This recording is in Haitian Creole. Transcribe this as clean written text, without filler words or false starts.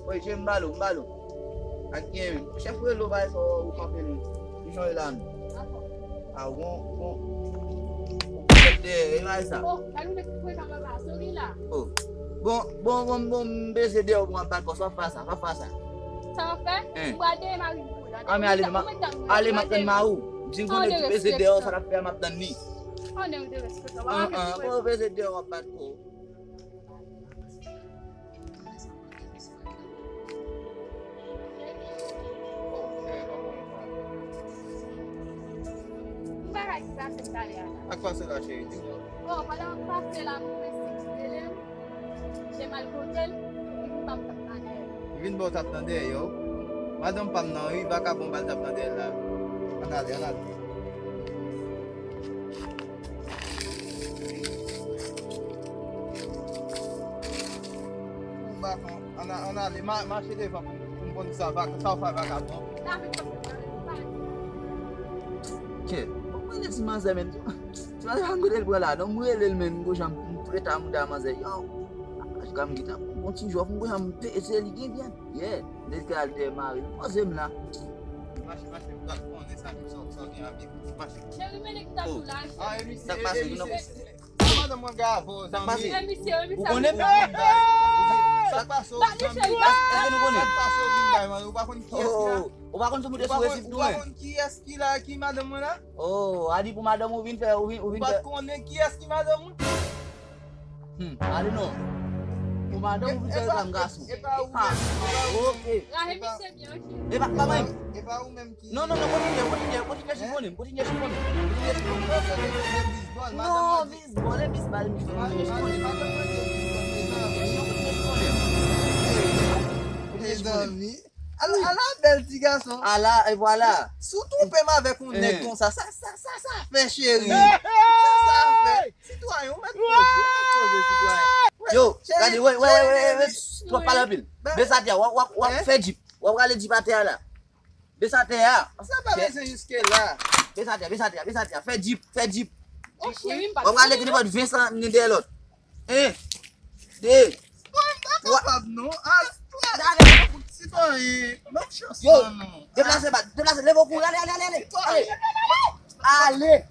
Oui, j'ai mbalo. Aqui, chef foi lo vai só o cabelo. Deixa eu lá. Ah, bon. Ele vai ça. Oh, kan udah kue sama bakso ni lah. Oh. Bon, baiser de au grand pas ça face ça, face ça. Sama fait? Buade mari bulan. Allez maintenant maou. Si vous ne baiser de ça va faire maintenant ni. Oh, não deu respeito. Vou baiser de au pas ko. Apa sih lah sih? Oh, kalau pas dalam festival, saya mal hotel, itu tam tak nanya. Vin bawa tap nade yo. Madam pam na, iba ka bom bal tap nade la. Anal. Ana li ma chede fa pun sa va ka bom. Che, mana si mas men. Mas hangul bola, no muel men go jam preta muda mas yo. Kam kita continue jouer com goiam esse liguei bien. Yeah, desde que ele mari. Fazem lá. Mas tá com essa só que amigo. Mas. Chega me que tá lá. Ah, eu me sei. Tá passando não. Manda manga, vou. Tá passando. O Boné. Tá passou. Eu não boné. Passou vinga, mano. O bakon que o bakon semua dia suwe sip tuan. O bakon que lá aqui madam mana? Oh, adi pu madam o vin. Bakon que que madam. Adi no. Madam vous êtes en gasso. Ok. Ah, ele me sabia hoje. Et bah, quand même. Et bah, ou même qui. Non, continue chiffonner. Non, bisbal. Alors, belle petit garçon. Ah et voilà. Surtout on peut avec un nez comme ça fait chérie. Ça fait. Citoyen, on met citoyen. Yo, regardez, ouais, toi pas la ville. Besatia, wa fait jeep. Wa aller jeep à terre là. Besatia. Ça va laisser jusque là. Besatia, fait jeep. Oh, chérie, pas. On va aller que votre Vincent ni de l'autre. Des. Capable non? Ah, toi. Citoyen. Même chose. Yo, déplacez, lève au cou, allez. Allez.